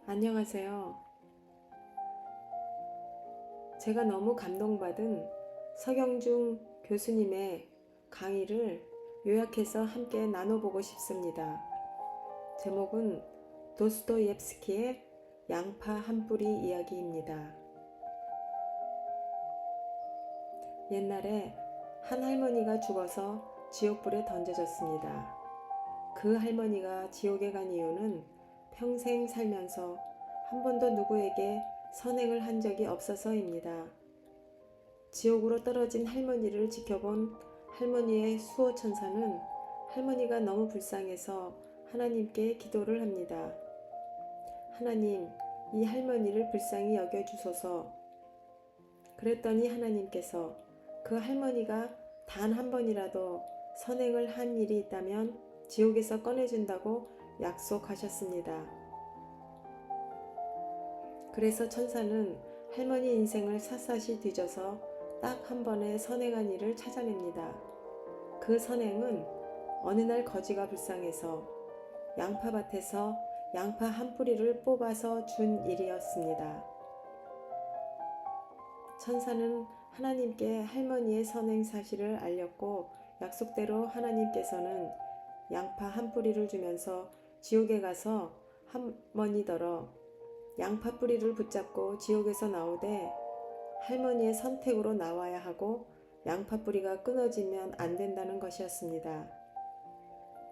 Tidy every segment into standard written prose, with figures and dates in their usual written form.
안녕하세요. 제가 너무 감동받은 서경중 교수님의 강의를 요약해서 함께 나눠보고 싶습니다. 제목은 도스토옙스키의 양파 한 뿌리 이야기입니다. 옛날에 한 할머니가 죽어서 지옥불에 던져졌습니다. 그 할머니가 지옥에 간 이유는 평생 살면서 한 번도 누구에게 선행을 한 적이 없어서입니다. 지옥으로 떨어진 할머니를 지켜본 할머니의 수호천사는 할머니가 너무 불쌍해서 하나님께 기도를 합니다. 하나님, 이 할머니를 불쌍히 여겨주소서. 그랬더니 하나님께서 그 할머니가 단 한 번이라도 선행을 한 일이 있다면 지옥에서 꺼내준다고 약속하셨습니다. 그래서 천사는 할머니 인생을 샅샅이 뒤져서 딱 한 번의 선행한 일을 찾아냅니다. 그 선행은 어느 날 거지가 불쌍해서 양파밭에서 양파 한 뿌리를 뽑아서 준 일이었습니다. 천사는 하나님께 할머니의 선행 사실을 알렸고 약속대로 하나님께서는 양파 한 뿌리를 주면서 지옥에 가서 할머니더러 양파 뿌리를 붙잡고 지옥에서 나오되 할머니의 선택으로 나와야 하고 양파 뿌리가 끊어지면 안 된다는 것이었습니다.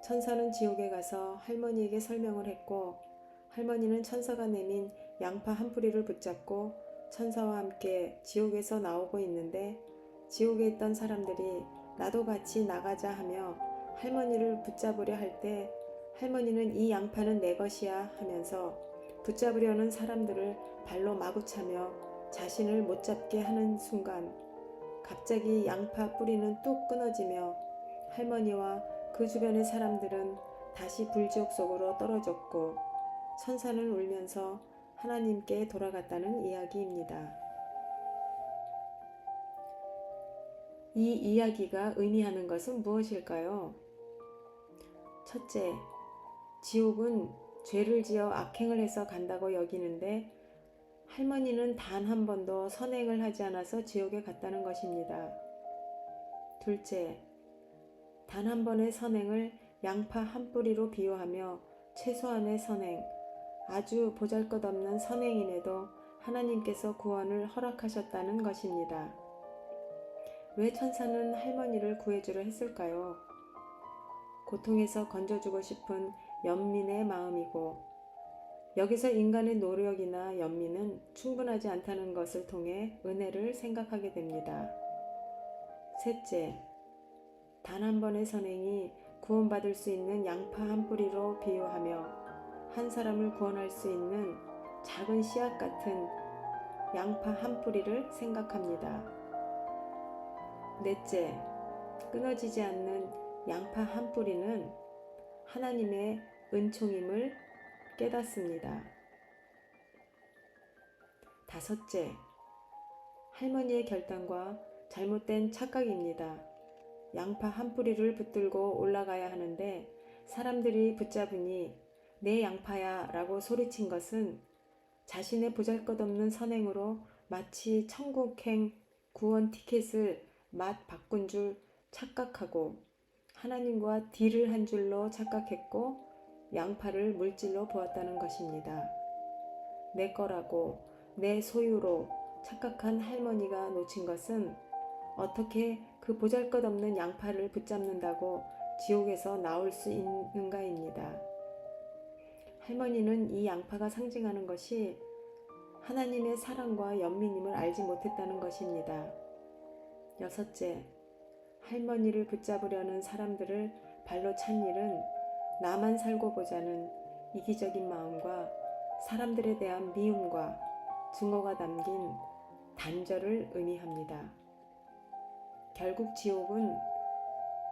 천사는 지옥에 가서 할머니에게 설명을 했고 할머니는 천사가 내민 양파 한 뿌리를 붙잡고 천사와 함께 지옥에서 나오고 있는데 지옥에 있던 사람들이 나도 같이 나가자 하며 할머니를 붙잡으려 할 때 할머니는 이 양파는 내 것이야 하면서 붙잡으려는 사람들을 발로 마구 차며 자신을 못 잡게 하는 순간 갑자기 양파 뿌리는 뚝 끊어지며 할머니와 그 주변의 사람들은 다시 불지옥 속으로 떨어졌고 천사는 울면서 하나님께 돌아갔다는 이야기입니다. 이 이야기가 의미하는 것은 무엇일까요? 첫째, 지옥은 죄를 지어 악행을 해서 간다고 여기는데 할머니는 단 한 번도 선행을 하지 않아서 지옥에 갔다는 것입니다. 둘째, 단 한 번의 선행을 양파 한 뿌리로 비유하며 최소한의 선행, 아주 보잘것없는 선행임에도 하나님께서 구원을 허락하셨다는 것입니다. 왜 천사는 할머니를 구해주려 했을까요? 고통에서 건져주고 싶은 연민의 마음이고 여기서 인간의 노력이나 연민은 충분하지 않다는 것을 통해 은혜를 생각하게 됩니다. 셋째, 단 한 번의 선행이 구원받을 수 있는 양파 한 뿌리로 비유하며 한 사람을 구원할 수 있는 작은 씨앗 같은 양파 한 뿌리를 생각합니다. 넷째, 끊어지지 않는 양파 한 뿌리는 하나님의 은총임을 깨닫습니다. 다섯째, 할머니의 결단과 잘못된 착각입니다. 양파 한 뿌리를 붙들고 올라가야 하는데 사람들이 붙잡으니 내 양파야 라고 소리친 것은 자신의 보잘것없는 선행으로 마치 천국행 구원 티켓을 맛 바꾼 줄 착각하고 하나님과 딜을 한 줄로 착각했고 양파를 물질로 보았다는 것입니다. 내 거라고 내 소유로 착각한 할머니가 놓친 것은 어떻게 그 보잘것없는 양파를 붙잡는다고 지옥에서 나올 수 있는가입니다. 할머니는 이 양파가 상징하는 것이 하나님의 사랑과 연민임을 알지 못했다는 것입니다. 여섯째, 할머니를 붙잡으려는 사람들을 발로 찬 일은 나만 살고 보자는 이기적인 마음과 사람들에 대한 미움과 증오가 담긴 단절을 의미합니다. 결국 지옥은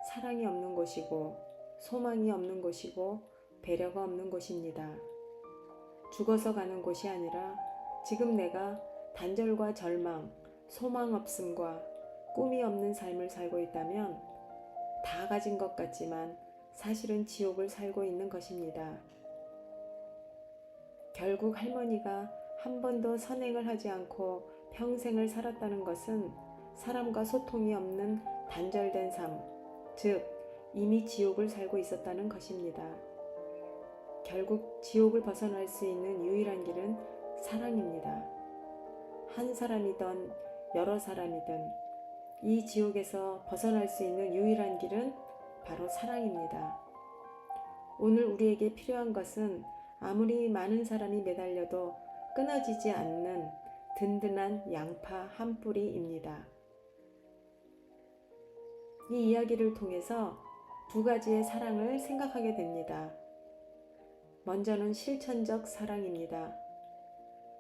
사랑이 없는 곳이고 소망이 없는 곳이고 배려가 없는 곳입니다. 죽어서 가는 곳이 아니라 지금 내가 단절과 절망, 소망 없음과 꿈이 없는 삶을 살고 있다면 다 가진 것 같지만 사실은 지옥을 살고 있는 것입니다. 결국 할머니가 한 번도 선행을 하지 않고 평생을 살았다는 것은 사람과 소통이 없는 단절된 삶, 즉 이미 지옥을 살고 있었다는 것입니다. 결국 지옥을 벗어날 수 있는 유일한 길은 사랑입니다. 한 사람이든 여러 사람이든 이 지옥에서 벗어날 수 있는 유일한 길은 바로 사랑입니다. 오늘 우리에게 필요한 것은 아무리 많은 사람이 매달려도 끊어지지 않는 든든한 양파 한 뿌리입니다. 이 이야기를 통해서 두 가지의 사랑을 생각하게 됩니다. 먼저는 실천적 사랑입니다.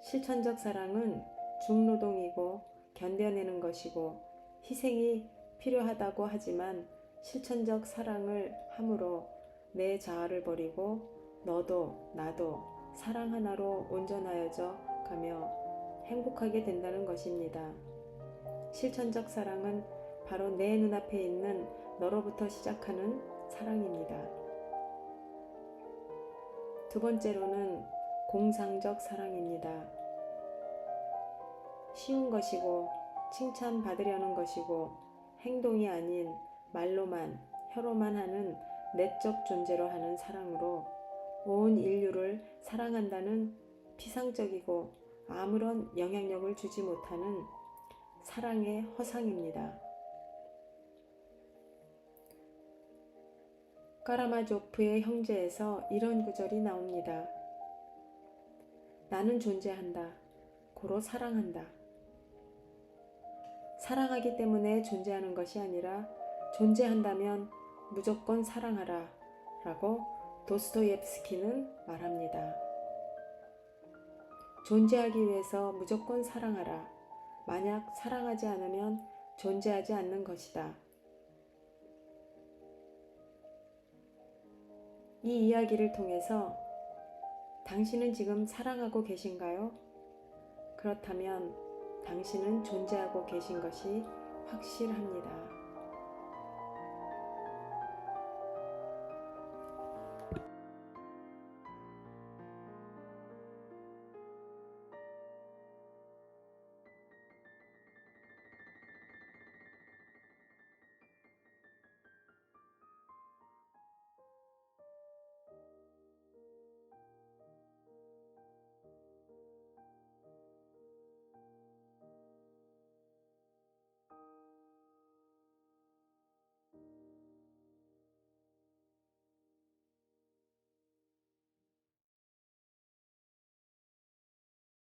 실천적 사랑은 중노동이고 견뎌내는 것이고 희생이 필요하다고 하지만 실천적 사랑을 함으로 내 자아를 버리고 너도 나도 사랑 하나로 온전하여져 가며 행복하게 된다는 것입니다. 실천적 사랑은 바로 내 눈앞에 있는 너로부터 시작하는 사랑입니다. 두 번째로는 공상적 사랑입니다. 쉬운 것이고 칭찬받으려는 것이고 행동이 아닌 말로만 혀로만 하는 내적 존재로 하는 사랑으로 온 인류를 사랑한다는 피상적이고 아무런 영향력을 주지 못하는 사랑의 허상입니다. 까라마조프의 형제에서 이런 구절이 나옵니다. 나는 존재한다. 고로 사랑한다. 사랑하기 때문에 존재하는 것이 아니라 존재한다면 무조건 사랑하라 라고 도스토옙스키는 말합니다. 존재하기 위해서 무조건 사랑하라. 만약 사랑하지 않으면 존재하지 않는 것이다. 이 이야기를 통해서 당신은 지금 사랑하고 계신가요? 그렇다면 당신은 존재하고 계신 것이 확실합니다.